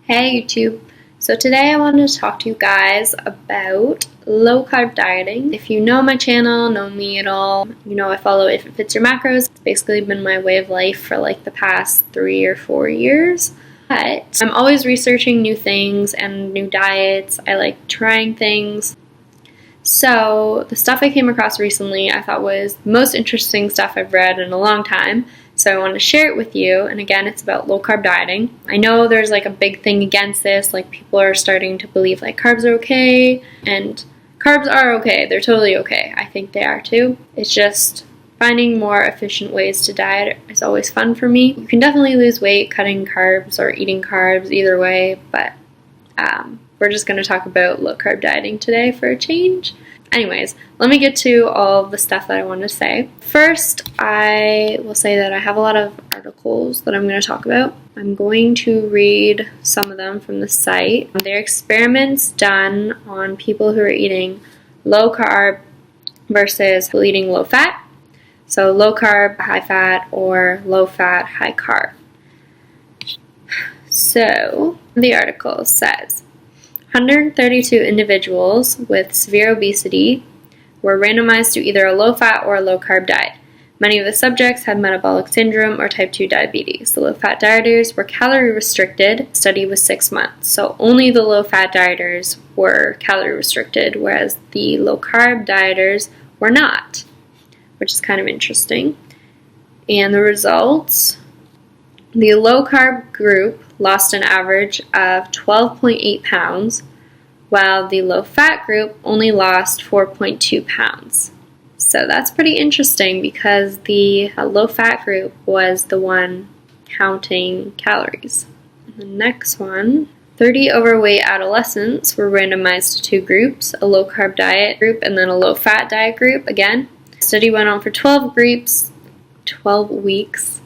Hey YouTube! So today I wanted to talk to you guys about low-carb dieting. If you know my channel, know me at all, you know I follow If It Fits Your Macros. It's basically been my way of life for like the past 3 or 4 years. But I'm always researching new things and new diets. I like trying things. So the stuff I came across recently I thought was the most interesting stuff I've read in a long time. So I wanted to share it with you, and again, it's about low-carb dieting. I know there's like a big thing against this, like people are starting to believe like carbs are okay, and carbs are okay, they're totally okay. I think they are too. It's just finding more efficient ways to diet is always fun for me. You can definitely lose weight cutting carbs or eating carbs, either way, but we're just going to talk about low-carb dieting today for a change. Anyways, let me get to all the stuff that I want to say. First, I will say that I have a lot of articles that I'm going to talk about. I'm going to read some of them from the site. They're experiments done on people who are eating low carb versus eating low fat. So low carb, high fat, or low fat, high carb. So the article says 132 individuals with severe obesity were randomized to either a low-fat or a low-carb diet. Many of the subjects had metabolic syndrome or type 2 diabetes. The low-fat dieters were calorie restricted. The study was 6 months. So only the low-fat dieters were calorie restricted, whereas the low-carb dieters were not, which is kind of interesting. And the results, the low-carb group lost an average of 12.8 pounds, while the low-fat group only lost 4.2 pounds. So that's pretty interesting because the low-fat group was the one counting calories. The next one, 30 overweight adolescents were randomized to 2 groups, a low-carb diet group and then a low-fat diet group again. The study went on for 12 weeks,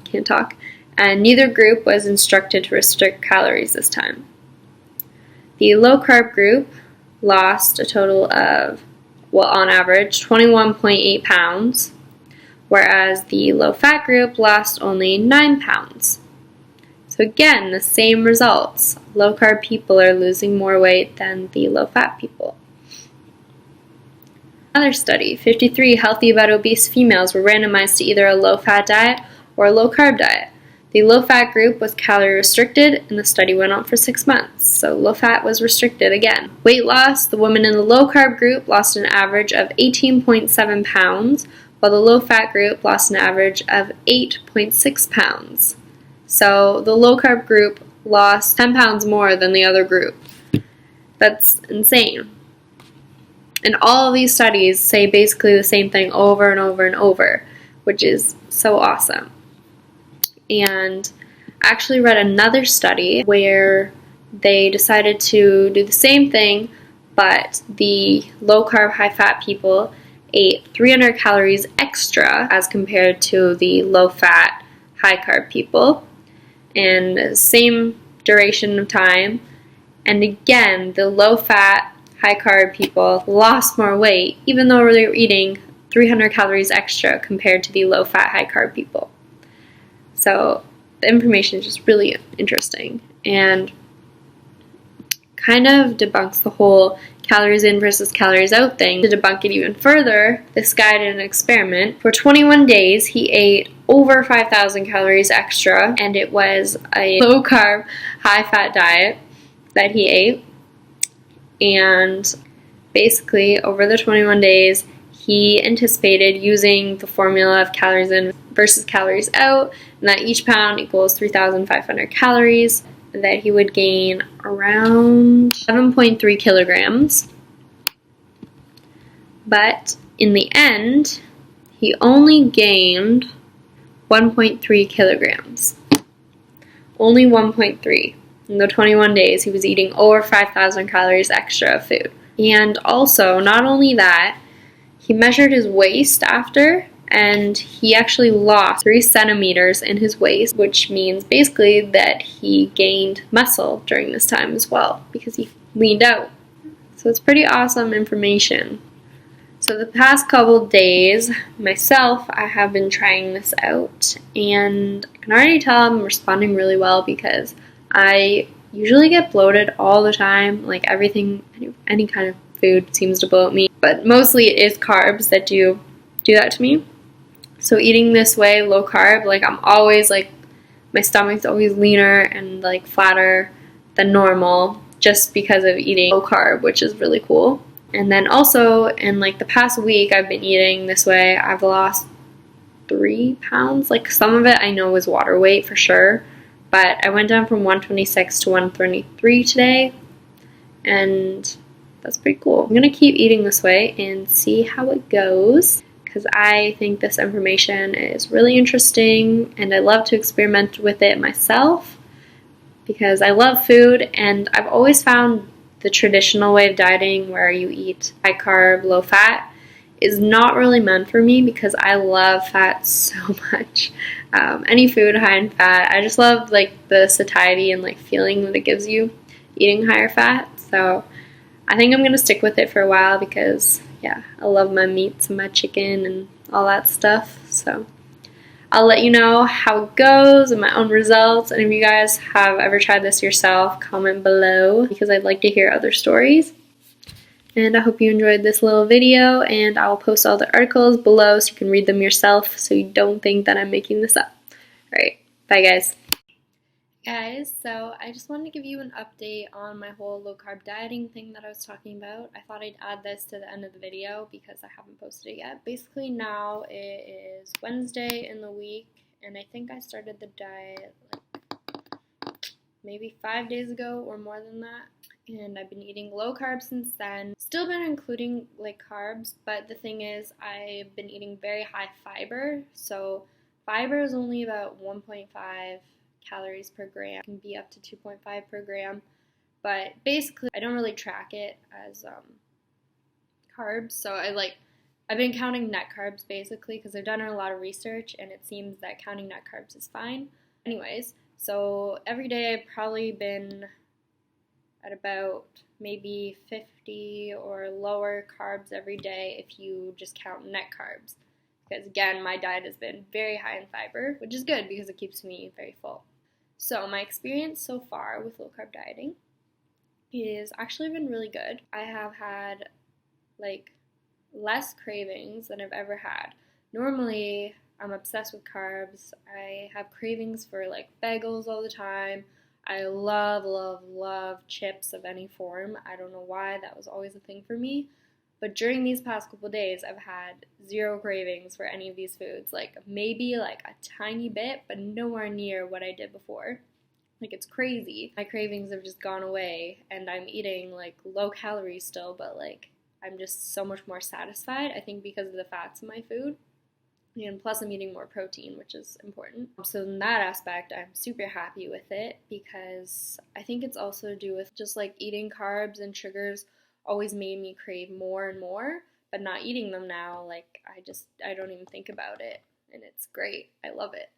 can't talk, and neither group was instructed to restrict calories this time. The low-carb group lost a total of, on average, 21.8 pounds, whereas the low-fat group lost only 9 pounds. So again, the same results. Low-carb people are losing more weight than the low-fat people. Another study, 53 healthy but obese females were randomized to either a low-fat diet or a low-carb diet. The low-fat group was calorie restricted, and the study went on for 6 months, so low-fat was restricted again. Weight loss, the women in the low-carb group lost an average of 18.7 pounds, while the low-fat group lost an average of 8.6 pounds. So the low-carb group lost 10 pounds more than the other group. That's insane. And all of these studies say basically the same thing over and over and over, which is so awesome. And I actually read another study where they decided to do the same thing, but the low-carb, high-fat people ate 300 calories extra as compared to the low-fat, high-carb people, and same duration of time. And again, the low-fat, high-carb people lost more weight, even though they were eating 300 calories extra compared to the low-fat, high-carb people. So the information is just really interesting and kind of debunks the whole calories in versus calories out thing. To debunk it even further, this guy did an experiment. For 21 days, he ate over 5,000 calories extra, and it was a low-carb, high-fat diet that he ate. And basically, over the 21 days, he anticipated using the formula of calories in versus calories out, and that each pound equals 3,500 calories, that he would gain around 7.3 kilograms. But in the end, he only gained 1.3 kilograms. Only 1.3. In the 21 days, he was eating over 5,000 calories extra of food. And also, not only that, he measured his waist after, and he actually lost 3 centimeters in his waist, which means basically that he gained muscle during this time as well, because he leaned out. So it's pretty awesome information. So the past couple days, myself, I have been trying this out, and I can already tell I'm responding really well because I usually get bloated all the time. Like everything, any kind of food seems to bloat me. But mostly it is carbs that do that to me. So eating this way, low carb, like I'm always like, my stomach's always leaner and like flatter than normal just because of eating low carb, which is really cool. And then also in like the past week I've been eating this way, I've lost 3 pounds. Like some of it I know is water weight for sure, but I went down from 126 to 123 today, and that's pretty cool. I'm gonna keep eating this way and see how it goes, because I think this information is really interesting and I love to experiment with it myself because I love food, and I've always found the traditional way of dieting where you eat high carb, low fat is not really meant for me because I love fat so much. Any food high in fat, I just love like the satiety and like feeling that it gives you eating higher fat. So I think I'm gonna stick with it for a while because yeah, I love my meats and my chicken and all that stuff. So I'll let you know how it goes and my own results. And if you guys have ever tried this yourself, comment below because I'd like to hear other stories. And I hope you enjoyed this little video, and I'll post all the articles below so you can read them yourself so you don't think that I'm making this up. Alright, bye guys. Guys, so I just wanted to give you an update on my whole low carb dieting thing that I was talking about. I thought I'd add this to the end of the video because I haven't posted it yet. Basically now it is Wednesday in the week, and I think I started the diet like maybe 5 days ago or more than that. And I've been eating low carb since then. Still been including like carbs, but the thing is I've been eating very high fiber. So fiber is only about 1.5 calories per gram. It can be up to 2.5 per gram. But basically I don't really track it as carbs. So I've been counting net carbs basically because I've done a lot of research and it seems that counting net carbs is fine. Anyways, so every day I've probably been at about maybe 50 or lower carbs every day if you just count net carbs. Because again, my diet has been very high in fiber, which is good because it keeps me very full. So my experience so far with low carb dieting is actually been really good. I have had like less cravings than I've ever had. Normally, I'm obsessed with carbs. I have cravings for like bagels all the time. I love, love, love chips of any form. I don't know why, that was always a thing for me. But during these past couple days, I've had zero cravings for any of these foods. Like maybe like a tiny bit, but nowhere near what I did before. Like it's crazy. My cravings have just gone away and I'm eating like low calories still, but like I'm just so much more satisfied, I think because of the fats in my food. And plus I'm eating more protein, which is important. So in that aspect, I'm super happy with it because I think it's also to do with just like eating carbs and sugars always made me crave more and more, but not eating them now, like I don't even think about it, and it's great. I love it.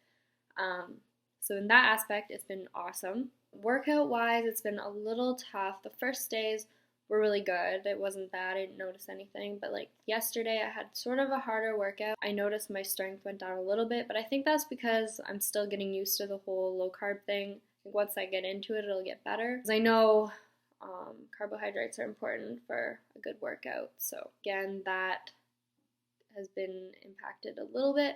So in that aspect, it's been awesome. Workout wise, it's been a little tough. The first days were really good. It wasn't bad. I didn't notice anything. But like yesterday, I had sort of a harder workout. I noticed my strength went down a little bit, but I think that's because I'm still getting used to the whole low carb thing. I think once I get into it, it'll get better. Because I know carbohydrates are important for a good workout. So again, that has been impacted a little bit.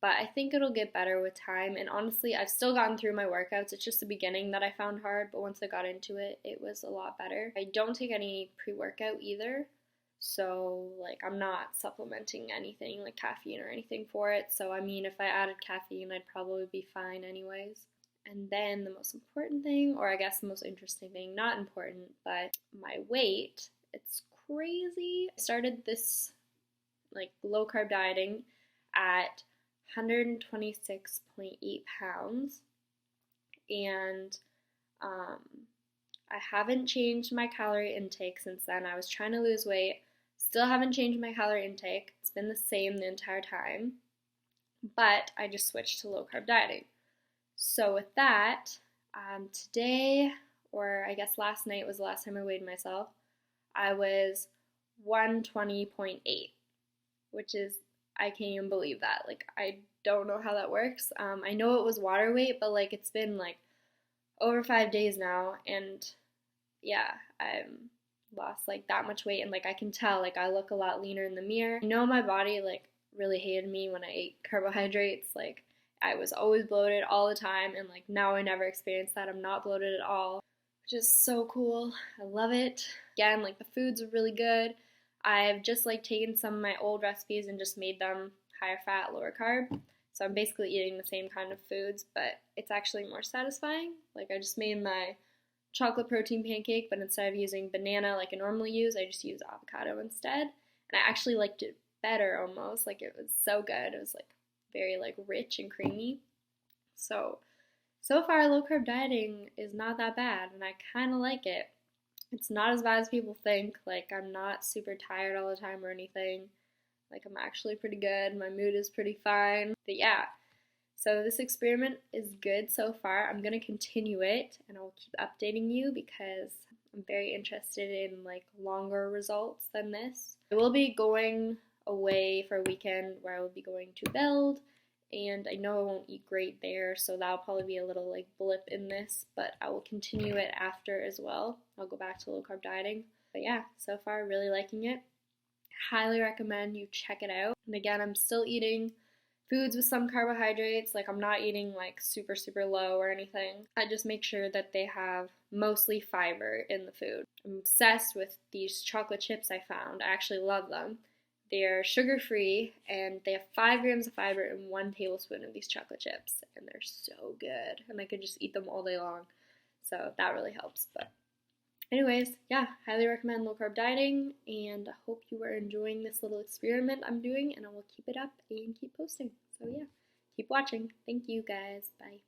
But I think it'll get better with time. And honestly, I've still gotten through my workouts. It's just the beginning that I found hard. But once I got into it, it was a lot better. I don't take any pre-workout either. So, like, I'm not supplementing anything, like caffeine or anything for it. So, I mean, if I added caffeine, I'd probably be fine anyways. And then the most important thing, or I guess the most interesting thing, not important, but my weight. It's crazy. I started this, like, low-carb dieting at 126.8 pounds, and I haven't changed my calorie intake since then. I was trying to lose weight, still haven't changed my calorie intake. It's been the same the entire time, but I just switched to low carb dieting. So with that, today, or I guess last night was the last time I weighed myself, I was 120.8, which is, I can't even believe that. Like, I don't know how that works. I know it was water weight, but like it's been like over 5 days now, and yeah, I'm lost like that much weight, and like I can tell like I look a lot leaner in the mirror. I know my body like really hated me when I ate carbohydrates. Like I was always bloated all the time, and like now I never experience that. I'm not bloated at all, which is so cool. I love it. Again, like the foods are really good. I've just like taken some of my old recipes and just made them higher fat, lower carb. So I'm basically eating the same kind of foods, but it's actually more satisfying. Like I just made my chocolate protein pancake, but instead of using banana like I normally use, I just use avocado instead. And I actually liked it better almost. Like it was so good. It was like very like rich and creamy. So far low carb dieting is not that bad, and I kind of like it. It's not as bad as people think. Like I'm not super tired all the time or anything. Like I'm actually pretty good. My mood is pretty fine. But yeah, so this experiment is good so far. I'm going to continue it, and I'll keep updating you because I'm very interested in like longer results than this. I will be going away for a weekend where I will be going to Beld, and I know I won't eat great there, so that'll probably be a little like blip in this, but I will continue it after as well. I'll go back to low carb dieting. But yeah, so far really liking it. Highly recommend you check it out. And again, I'm still eating foods with some carbohydrates. Like I'm not eating like super, super low or anything. I just make sure that they have mostly fiber in the food. I'm obsessed with these chocolate chips I found. I actually love them. They're sugar-free, and they have 5 grams of fiber in 1 tablespoon of these chocolate chips, and they're so good. And I could just eat them all day long. So that really helps. But anyways, yeah, highly recommend low carb dieting, and I hope you are enjoying this little experiment I'm doing, and I will keep it up and keep posting. So yeah, keep watching. Thank you guys. Bye.